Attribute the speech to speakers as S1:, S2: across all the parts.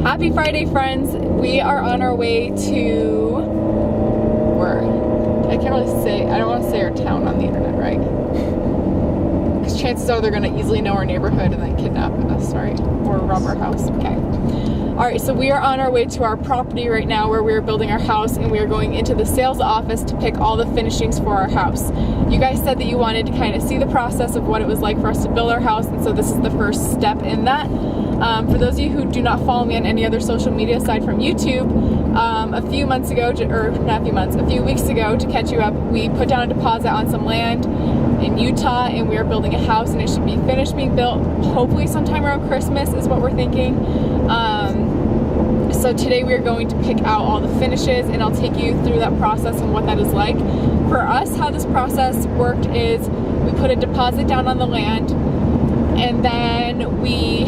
S1: Happy Friday, friends. We are on our way to where? I can't really say, I don't want to say our town on the internet, right? Because chances are they're going to easily know our neighborhood and then kidnap us, right? Or rob our house. Okay. Alright, so we are on our way to our property right now where we are building our house, and we are going into the sales office to pick all the finishings for our house. You guys said that you wanted to kind of see the process of what it was like for us to build our house, and so this is the first step in that. For those of you who do not follow me on any other social media aside from YouTube, a few months ago, or not a few months, a few weeks ago, to catch you up, we put down a deposit on some land in Utah, and we are building a house, and it should be finished being built hopefully sometime around Christmas is what we're thinking. So today we are going to pick out all the finishes, and I'll take you through that process and what that is like. For us, how this process worked is we put a deposit down on the land, and then we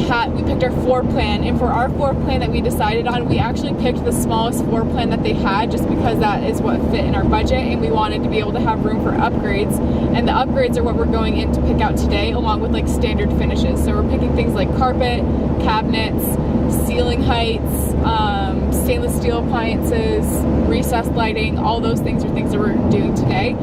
S1: picked our floor plan. And for our floor plan that we decided on, we actually picked the smallest floor plan that they had just because that is what fit in our budget, and we wanted to be able to have room for upgrades. And the upgrades are what we're going in to pick out today, along with like standard finishes. So we're picking things like carpet, cabinets, ceiling heights, stainless steel appliances, recessed lighting. All those things are things that we're doing today.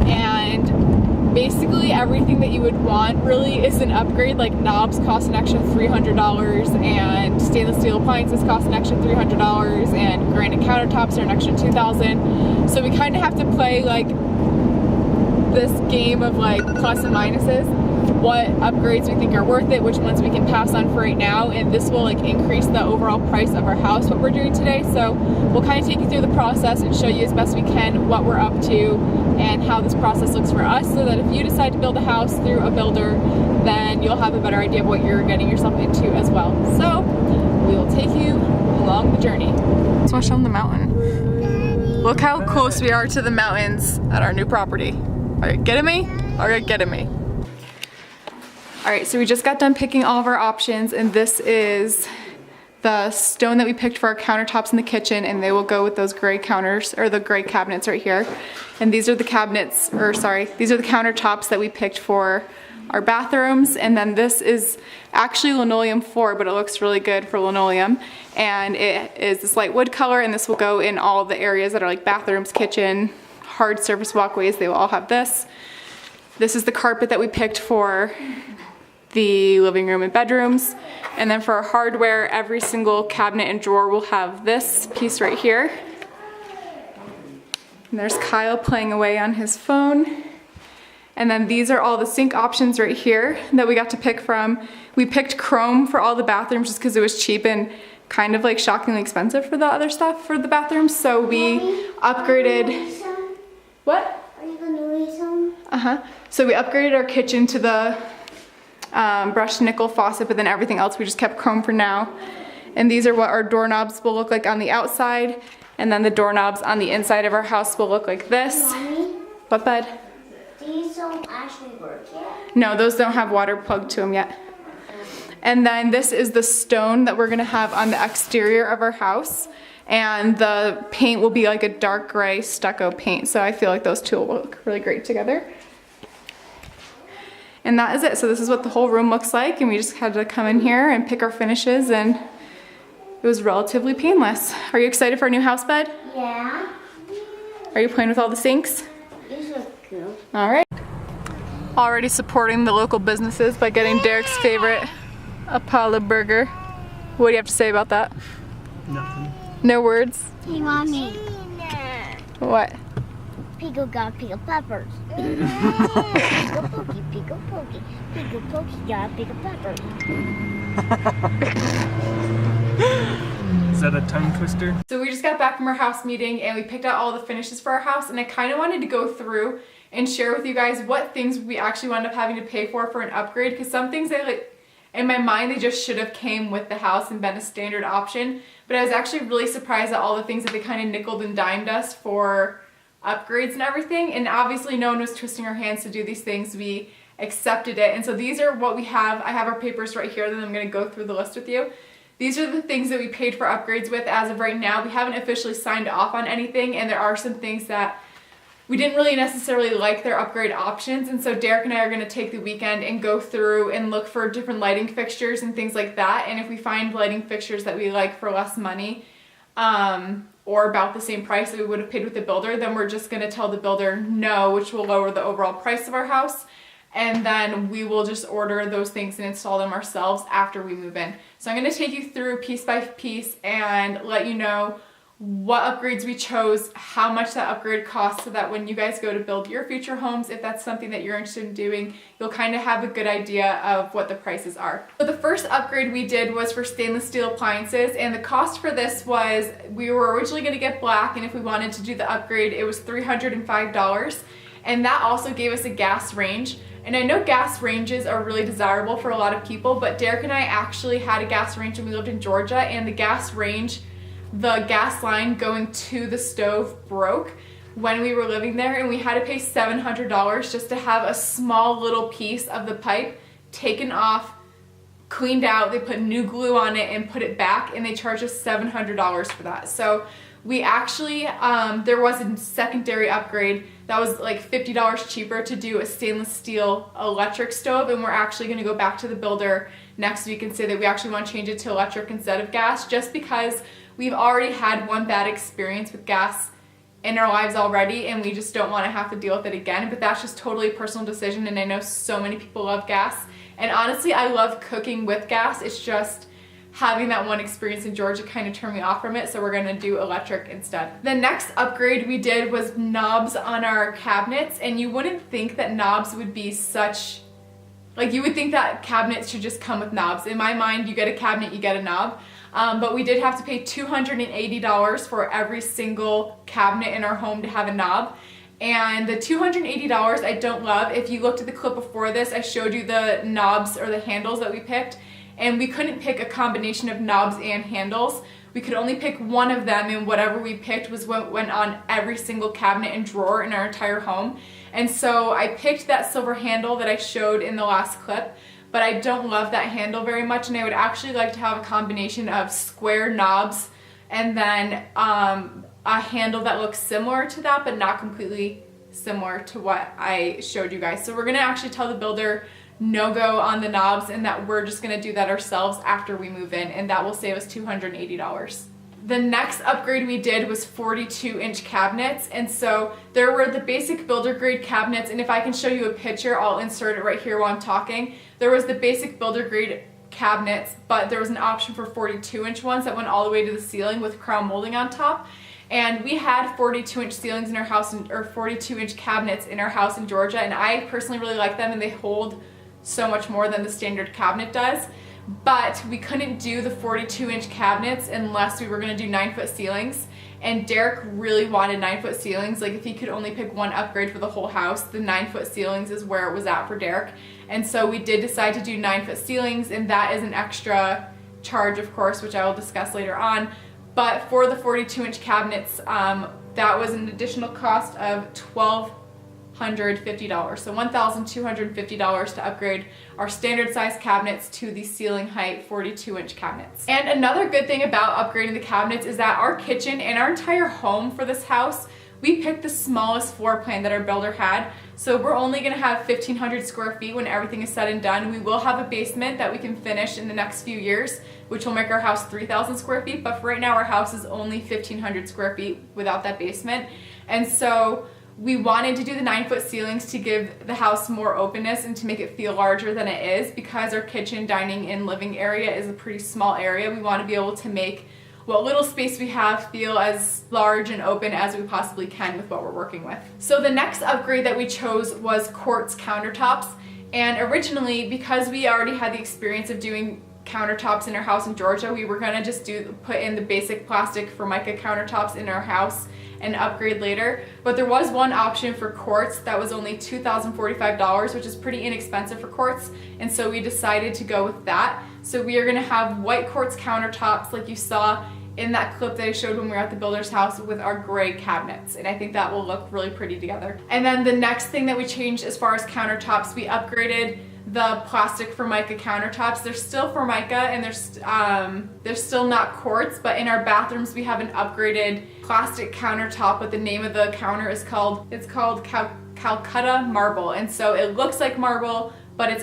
S1: And basically everything that you would want really is an upgrade. Like knobs cost an extra $300, and stainless steel appliances cost an extra $300, and granite countertops are an extra $2,000. So we kind of have to play like this game of like plus and minuses, what upgrades we think are worth it, which ones we can pass on for right now, and this will like increase the overall price of our house, what we're doing today. So we'll kind of take you through the process and show you as best we can what we're up to and how this process looks for us, so that if you decide to build a house through a builder, then you'll have a better idea of what you're getting yourself into as well. So we will take you along the journey. So I'll show them the mountain. Look how close we are to the mountains at our new property. All right, getting me? All right, getting me. All right, so we just got done picking all of our options, and this is the stone that we picked for our countertops in the kitchen, and they will go with those gray counters, or the gray cabinets right here. And these are the cabinets, or sorry, these are the countertops that we picked for our bathrooms. And then this is actually linoleum floor, but it looks really good for linoleum. And it is this light wood color, and this will go in all of the areas that are like bathrooms, kitchen, hard surface walkways. They will all have this. This is the carpet that we picked for the living room and bedrooms. And then for our hardware, every single cabinet and drawer will have this piece right here. And there's Kyle playing away on his phone. And then these are all the sink options right here that we got to pick from. We picked chrome for all the bathrooms just because it was cheap and kind of like shockingly expensive for the other stuff for the bathrooms. So we upgraded. What?
S2: Are you gonna read some?
S1: So we upgraded our kitchen to the brushed nickel faucet, but then everything else we just kept chrome for now. And these are what our doorknobs will look like on the outside, and then the doorknobs on the inside of our house will look like this.
S2: Mommy,
S1: What, bud?
S2: these don't actually work yet?
S1: No, those don't have water plugged to them yet. And then this is the stone that we're gonna have on the exterior of our house, and the paint will be like a dark gray stucco paint, so I feel like those two will look really great together. And that is it. So this is what the whole room looks like, and we just had to come in here and pick our finishes, and it was relatively painless. Are you excited for our new house, bud?
S2: Yeah.
S1: Are you playing with all the sinks?
S2: These look cool.
S1: All right. Already supporting the local businesses by getting Derek's favorite, a Paula burger. What do you have to say about that?
S3: Nothing.
S1: No words?
S2: Hey, Mommy.
S1: What?
S2: Pickle got pickle peppers. Pickle pokey, pickle pokey. Pickle pokey got pickle peppers.
S3: Is that a tongue twister?
S1: So we just got back from our house meeting, and we picked out all the finishes for our house, and I kind of wanted to go through and share with you guys what things we actually wound up having to pay for an upgrade, because some things in my mind they just should have came with the house and been a standard option, but I was actually really surprised at all the things that they kind of nickeled and dimed us for upgrades and everything. And obviously no one was twisting our hands to do these things. We accepted it. And so these are what we have. I have our papers right here that I'm going to go through the list with you. These are the things that we paid for upgrades with as of right now. We haven't officially signed off on anything, and there are some things that we didn't really necessarily like their upgrade options, and so Derek and I are going to take the weekend and go through and look for different lighting fixtures and things like that. And if we find lighting fixtures that we like for less money, or about the same price that we would have paid with the builder, then we're just going to tell the builder no, which will lower the overall price of our house. And then we will just order those things and install them ourselves after we move in. So I'm going to take you through piece by piece and let you know what upgrades we chose, how much that upgrade costs, so that when you guys go to build your future homes, if that's something that you're interested in doing, you'll kind of have a good idea of what the prices are. So the first upgrade we did was for stainless steel appliances, and the cost for this was, we were originally going to get black, and if we wanted to do the upgrade, it was $305, and that also gave us a gas range. And I know gas ranges are really desirable for a lot of people, but Derek and I actually had a gas range when we lived in Georgia, and the gas range, the gas line going to the stove broke when we were living there, and we had to pay $700 just to have a small little piece of the pipe taken off, cleaned out. They put new glue on it and put it back, and they charged us $700 for that. So we actually, there was a secondary upgrade that was like $50 cheaper to do a stainless steel electric stove, and we're actually going to go back to the builder next week and say that we actually want to change it to electric instead of gas, just because we've already had one bad experience with gas in our lives already, and we just don't want to have to deal with it again. But that's just totally a personal decision, and I know so many people love gas, and honestly I love cooking with gas. It's just having that one experience in Georgia kind of turned me off from it, so we're going to do electric instead. The next upgrade we did was knobs on our cabinets, and you wouldn't think that knobs would be such, like, you would think that cabinets should just come with knobs. In my mind, you get a cabinet, you get a knob. But we did have to pay $280 for every single cabinet in our home to have a knob. And the $280 I don't love. If you looked at the clip before this, I showed you the knobs or the handles that we picked. And we couldn't pick a combination of knobs and handles. We could only pick one of them, and whatever we picked was what went on every single cabinet and drawer in our entire home. And so I picked that silver handle that I showed in the last clip, but I don't love that handle very much, and I would actually like to have a combination of square knobs and then a handle that looks similar to that, but not completely similar to what I showed you guys. So we're gonna actually tell the builder no-go on the knobs, and that we're just gonna do that ourselves after we move in, and that will save us $280. The next upgrade we did was 42-inch cabinets, and so there were the basic builder grade cabinets, and if I can show you a picture, I'll insert it right here while I'm talking. There was the basic builder grade cabinets, but there was an option for 42-inch ones that went all the way to the ceiling with crown molding on top. And we had 42-inch ceilings in our house, or 42-inch cabinets in our house in Georgia, and I personally really like them, and they hold so much more than the standard cabinet does. But we couldn't do the 42-inch cabinets unless we were going to do 9-foot ceilings, and Derek really wanted 9-foot ceilings. Like, if he could only pick one upgrade for the whole house, the 9-foot ceilings is where it was at for Derek. And so we did decide to do 9-foot ceilings, and that is an extra charge, of course, which I will discuss later on. But for the 42-inch cabinets, that was an additional cost of $1,250, so $1,250 to upgrade our standard size cabinets to the ceiling height 42-inch cabinets. And another good thing about upgrading the cabinets is that our kitchen and our entire home for this house, we picked the smallest floor plan that our builder had. So we're only gonna have 1,500 square feet when everything is said and done. We will have a basement that we can finish in the next few years, which will make our house 3,000 square feet, but for right now our house is only 1,500 square feet without that basement. And so we wanted to do the 9-foot ceilings to give the house more openness and to make it feel larger than it is, because our kitchen, dining, and living area is a pretty small area. We want to be able to make what little space we have feel as large and open as we possibly can with what we're working with. So the next upgrade that we chose was quartz countertops, and originally, because we already had the experience of doing countertops in our house in Georgia, we were gonna just put in the basic plastic Formica countertops in our house and upgrade later. But there was one option for quartz that was only $2,045, which is pretty inexpensive for quartz, and so we decided to go with that. So we are gonna have white quartz countertops like you saw in that clip that I showed when we were at the builder's house with our gray cabinets, and I think that will look really pretty together. And then the next thing that we changed as far as countertops, we upgraded the plastic Formica countertops. They're still Formica and they're still not quartz, but in our bathrooms we have an upgraded plastic countertop, but the name of the counter is called Calcutta marble, and so it looks like marble, but it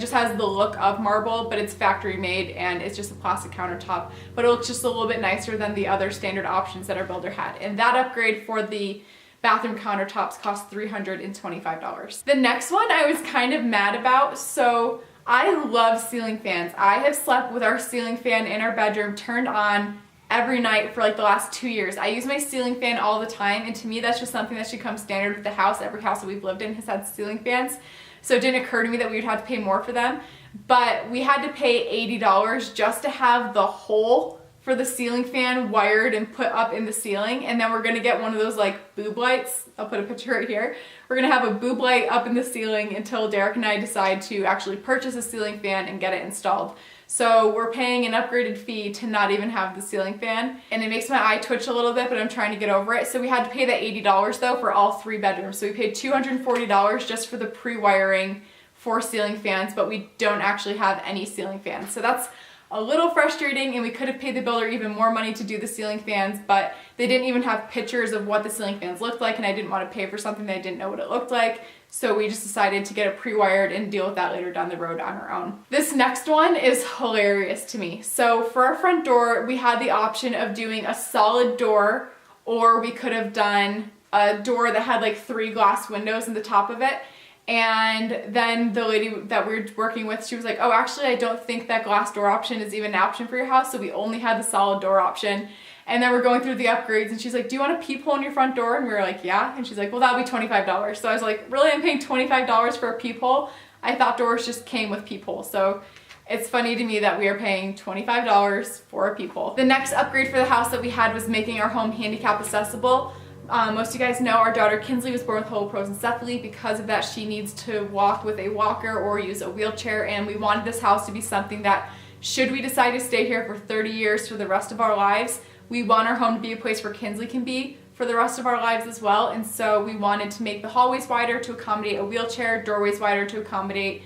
S1: just has the look of marble, but it's factory made and it's just a plastic countertop, but it looks just a little bit nicer than the other standard options that our builder had. And that upgrade for the bathroom countertops cost $325. The next one I was kind of mad about. So I love ceiling fans. I have slept with our ceiling fan in our bedroom turned on every night for like the last 2 years. I use my ceiling fan all the time, and to me that's just something that should come standard with the house. Every house that we've lived in has had ceiling fans. So it didn't occur to me that we would have to pay more for them. But we had to pay $80 just to have the hole for the ceiling fan wired and put up in the ceiling. And then we're gonna get one of those like boob lights. I'll put a picture right here. We're gonna have a boob light up in the ceiling until Derek and I decide to actually purchase a ceiling fan and get it installed. So we're paying an upgraded fee to not even have the ceiling fan. And it makes my eye twitch a little bit, but I'm trying to get over it. So we had to pay that $80 though for all 3 bedrooms. So we paid $240 just for the pre-wiring 4 ceiling fans, but we don't actually have any ceiling fans. So that's a little frustrating, and we could have paid the builder even more money to do the ceiling fans, but they didn't even have pictures of what the ceiling fans looked like, and I didn't want to pay for something that I didn't know what it looked like. So we just decided to get it pre-wired and deal with that later down the road on our own. This next one is hilarious to me. So for our front door, we had the option of doing a solid door, or we could have done a door that had like 3 glass windows in the top of it. And then the lady that we were working with, she was like, oh, actually, I don't think that glass door option is even an option for your house. So we only had the solid door option. And then we're going through the upgrades, and she's like, do you want a peephole in your front door? And we were like, yeah. And she's like, well, that'll be $25. So I was like, really? I'm paying $25 for a peephole? I thought doors just came with peepholes. So it's funny to me that we are paying $25 for a peephole. The next upgrade for the house that we had was making our home handicap accessible. Most of you guys know our daughter Kinsley was born with holoprosencephaly. Because of that, she needs to walk with a walker or use a wheelchair, and we wanted this house to be something that, should we decide to stay here for 30 years for the rest of our lives, we want our home to be a place where Kinsley can be for the rest of our lives as well. And so we wanted to make the hallways wider to accommodate a wheelchair, doorways wider to accommodate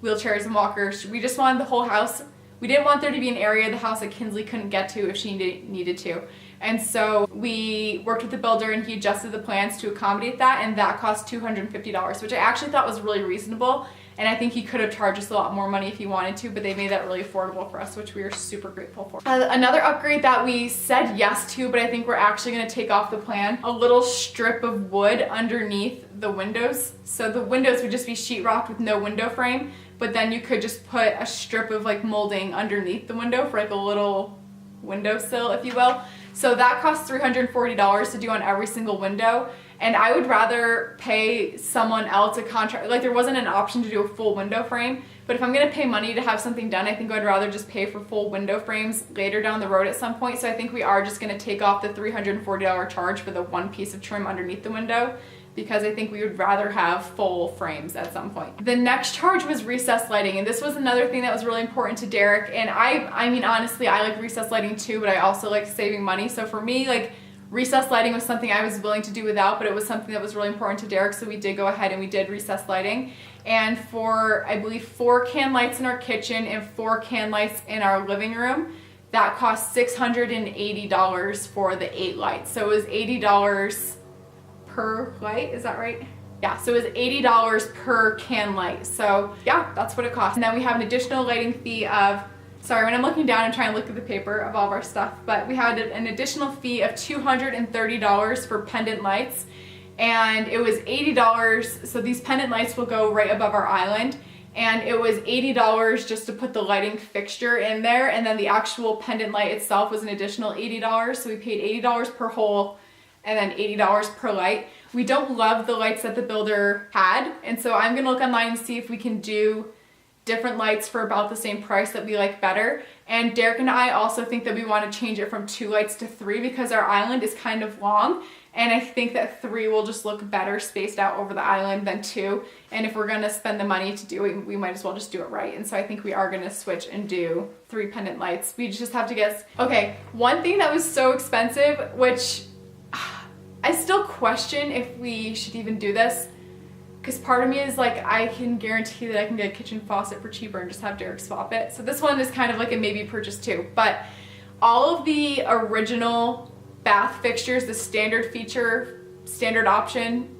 S1: wheelchairs and walkers. We just wanted the whole house. We didn't want there to be an area of the house that Kinsley couldn't get to if she needed to. And so we worked with the builder, and he adjusted the plans to accommodate that, and that cost $250, which I actually thought was really reasonable. And I think he could have charged us a lot more money if he wanted to, but they made that really affordable for us, which we are super grateful for. Another upgrade that we said yes to, but I think we're actually gonna take off the plan, a little strip of wood underneath the windows. So the windows would just be sheetrocked with no window frame, but then you could just put a strip of like molding underneath the window for like a little windowsill, if you will. So that costs $340 to do on every single window. And I would rather pay someone else a contract. Like, there wasn't an option to do a full window frame, but if I'm gonna pay money to have something done, I think I'd rather just pay for full window frames later down the road at some point. So I think we are just gonna take off the $340 charge for the one piece of trim underneath the window, because I think we would rather have full frames at some point. The next charge was recessed lighting, and this was another thing that was really important to Derek. And I mean, honestly, I like recessed lighting too, but I also like saving money. So for me, like, recessed lighting was something I was willing to do without, but it was something that was really important to Derek, so we did go ahead and we did recessed lighting. And for, I believe, 4 can lights in our kitchen and 4 can lights in our living room, that cost $680 for the 8 lights. So it was $80 per light, is that right? Yeah, so it was $80 per can light. So yeah, that's what it cost. And then we have an additional lighting fee of, sorry, when I'm looking down, I'm trying to look at the paper of all of our stuff, but we had an additional fee of $230 for pendant lights, and it was $80, so these pendant lights will go right above our island, and it was $80 just to put the lighting fixture in there, and then the actual pendant light itself was an additional $80, so we paid $80 per hole, and then $80 per light. We don't love the lights that the builder had, and so I'm gonna look online and see if we can do different lights for about the same price that we like better. And Derek and I also think that we want to change it from 2 lights to 3, because our island is kind of long, and I think that 3 will just look better spaced out over the island than 2. And if we're going to spend the money to do it, we might as well just do it right. And so I think we are going to switch and do 3 pendant lights. We just have to guess. Okay, one thing that was so expensive, which I still question if we should even do this, because part of me is like, I can guarantee that I can get a kitchen faucet for cheaper and just have Derek swap it. So this one is kind of like a maybe purchase too. But all of the original bath fixtures, the standard feature, standard option,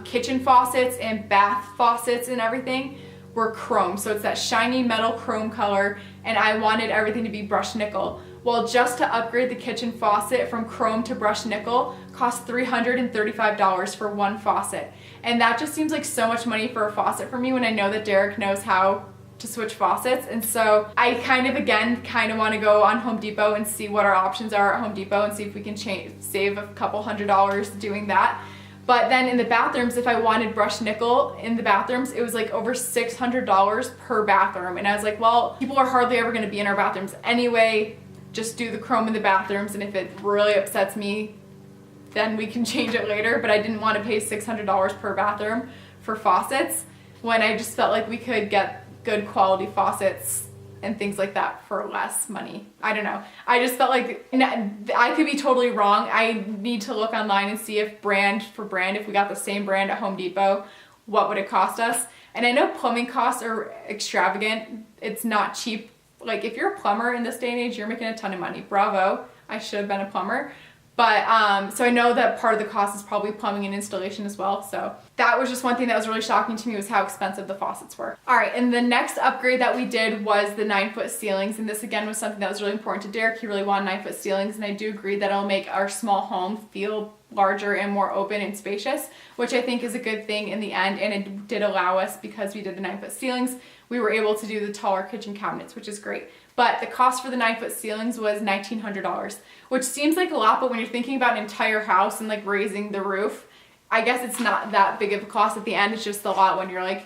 S1: kitchen faucets and bath faucets and everything were chrome. So it's that shiny metal chrome color, and I wanted everything to be brushed nickel. Well, just to upgrade the kitchen faucet from chrome to brushed nickel cost $335 for one faucet. And that just seems like so much money for a faucet for me when I know that Derek knows how to switch faucets. And so I kind of want to go on Home Depot and see what our options are at Home Depot and see if we can save a couple $100 doing that. But then in the bathrooms, if I wanted brushed nickel in the bathrooms, it was like over $600 per bathroom. And I was like, well, people are hardly ever going to be in our bathrooms anyway. Just do the chrome in the bathrooms, and if it really upsets me, then we can change it later. But I didn't want to pay $600 per bathroom for faucets when I just felt like we could get good quality faucets and things like that for less money. I don't know. I just felt like, I could be totally wrong. I need to look online and see if brand for brand, if we got the same brand at Home Depot, what would it cost us? And I know plumbing costs are extravagant. It's not cheap. Like, if you're a plumber in this day and age, you're making a ton of money. Bravo. I should have been a plumber. But, so I know that part of the cost is probably plumbing and installation as well. So that was just one thing that was really shocking to me, was how expensive the faucets were. All right, and the next upgrade that we did was the 9-foot ceilings. And this again was something that was really important to Derek. He really wanted 9-foot ceilings, and I do agree that it'll make our small home feel larger and more open and spacious, which I think is a good thing in the end. And it did allow us, because we did the 9-foot ceilings, we were able to do the taller kitchen cabinets, which is great. But the cost for the 9-foot ceilings was $1,900, which seems like a lot, but when you're thinking about an entire house and like raising the roof, I guess it's not that big of a cost at the end. It's just a lot when you're like,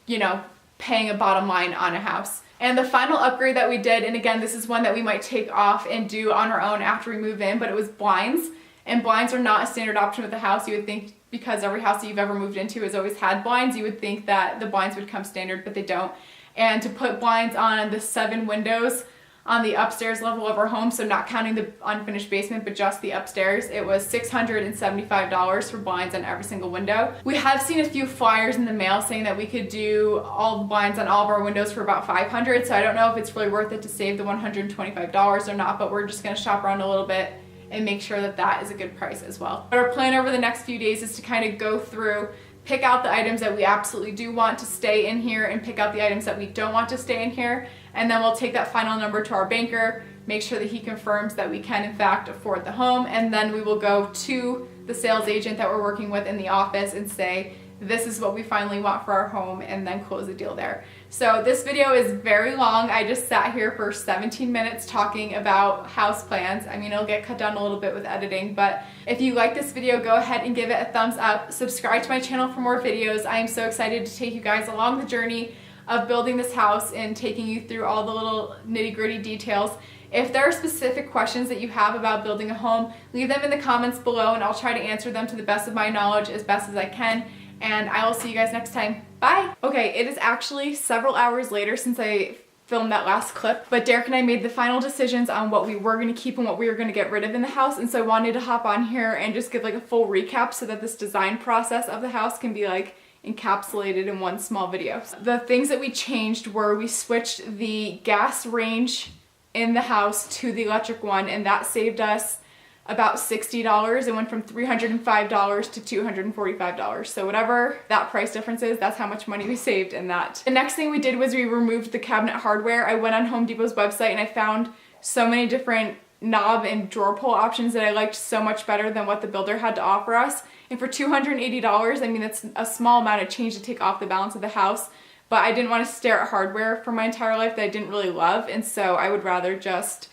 S1: you know, paying a bottom line on a house. And the final upgrade that we did, and again, this is one that we might take off and do on our own after we move in, but it was blinds. And blinds are not a standard option with the house. You would think, because every house that you've ever moved into has always had blinds, you would think that the blinds would come standard, but they don't. And to put blinds on the 7 windows on the upstairs level of our home, so not counting the unfinished basement, but just the upstairs, it was $675 for blinds on every single window. We have seen a few flyers in the mail saying that we could do all the blinds on all of our windows for about $500, so I don't know if it's really worth it to save the $125 or not, but we're just gonna shop around a little bit and make sure that that is a good price as well. But our plan over the next few days is to kind of go through, pick out the items that we absolutely do want to stay in here and pick out the items that we don't want to stay in here. And then we'll take that final number to our banker, make sure that he confirms that we can in fact afford the home. And then we will go to the sales agent that we're working with in the office and say, this is what we finally want for our home, and then close the deal there. So this video is very long. I just sat here for 17 minutes talking about house plans. I mean, it'll get cut down a little bit with editing, but if you like this video, go ahead and give it a thumbs up. Subscribe to my channel for more videos. I am so excited to take you guys along the journey of building this house and taking you through all the little nitty-gritty details. If there are specific questions that you have about building a home, leave them in the comments below and I'll try to answer them to the best of my knowledge as best as I can. And I will see you guys next time. Bye! Okay, it is actually several hours later since I filmed that last clip, but Derek and I made the final decisions on what we were going to keep and what we were going to get rid of in the house, and so I wanted to hop on here and just give like a full recap so that this design process of the house can be like encapsulated in one small video. The things that we changed were we switched the gas range in the house to the electric one, and that saved us about $60. It went from $305 to $245. So whatever that price difference is, that's how much money we saved in that. The next thing we did was we removed the cabinet hardware. I went on Home Depot's website and I found so many different knob and drawer pull options that I liked so much better than what the builder had to offer us. And for $280, I mean, that's a small amount of change to take off the balance of the house, but I didn't want to stare at hardware for my entire life that I didn't really love, and so I would rather just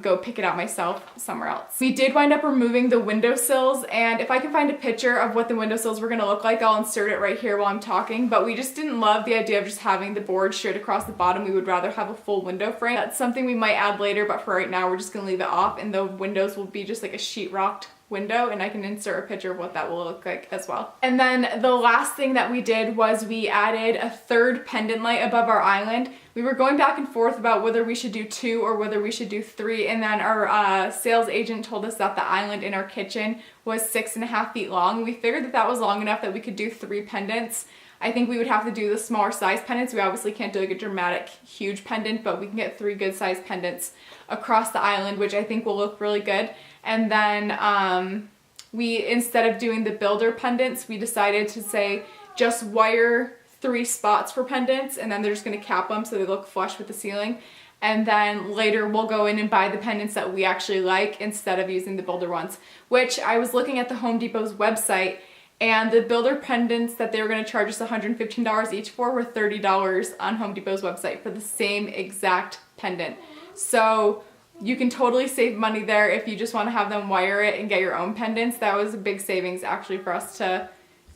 S1: go pick it out myself somewhere else. We did wind up removing the windowsills, and if I can find a picture of what the windowsills were going to look like, I'll insert it right here while I'm talking, but we just didn't love the idea of just having the board straight across the bottom. We would rather have a full window frame. That's something we might add later, but for right now we're just going to leave it off, and the windows will be just like a sheetrocked window, and I can insert a picture of what that will look like as well. And then the last thing that we did was we added a third pendant light above our island. We were going back and forth about whether we should do 2 or whether we should do 3, and then our sales agent told us that the island in our kitchen was 6.5 feet long. We figured that that was long enough that we could do 3 pendants. I think we would have to do the smaller size pendants. We obviously can't do like a dramatic huge pendant, but we can get 3 good size pendants across the island, which I think will look really good. And then we, instead of doing the builder pendants, we decided to say just wire 3 spots for pendants, and then they're just gonna cap them so they look flush with the ceiling. And then later we'll go in and buy the pendants that we actually like instead of using the builder ones, which I was looking at the Home Depot's website, and the builder pendants that they were going to charge us $115 each for were $30 on Home Depot's website for the same exact pendant. So you can totally save money there if you just want to have them wire it and get your own pendants. That was a big savings actually for us to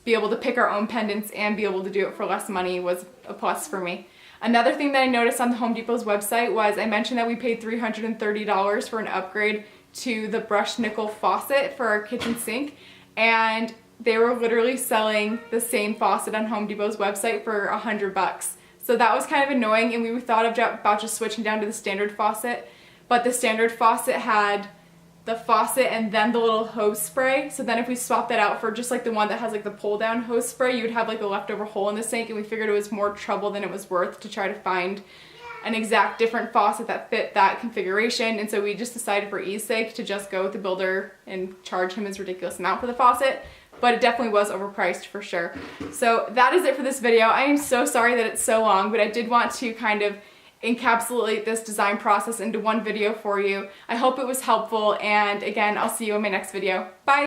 S1: be able to pick our own pendants and be able to do it for less money was a plus for me. Another thing that I noticed on the Home Depot's website was I mentioned that we paid $330 for an upgrade to the brushed nickel faucet for our kitchen sink, and they were literally selling the same faucet on Home Depot's website for $100. So that was kind of annoying, and we thought about just switching down to the standard faucet, but the standard faucet had the faucet and then the little hose spray. So then if we swap that out for just like the one that has like the pull down hose spray, you would have like a leftover hole in the sink, and we figured it was more trouble than it was worth to try to find an exact different faucet that fit that configuration. And so we just decided for ease sake to just go with the builder and charge him his ridiculous amount for the faucet. But it definitely was overpriced for sure. So that is it for this video. I am so sorry that it's so long, but I did want to kind of encapsulate this design process into one video for you. I hope it was helpful, and again, I'll see you in my next video. Bye!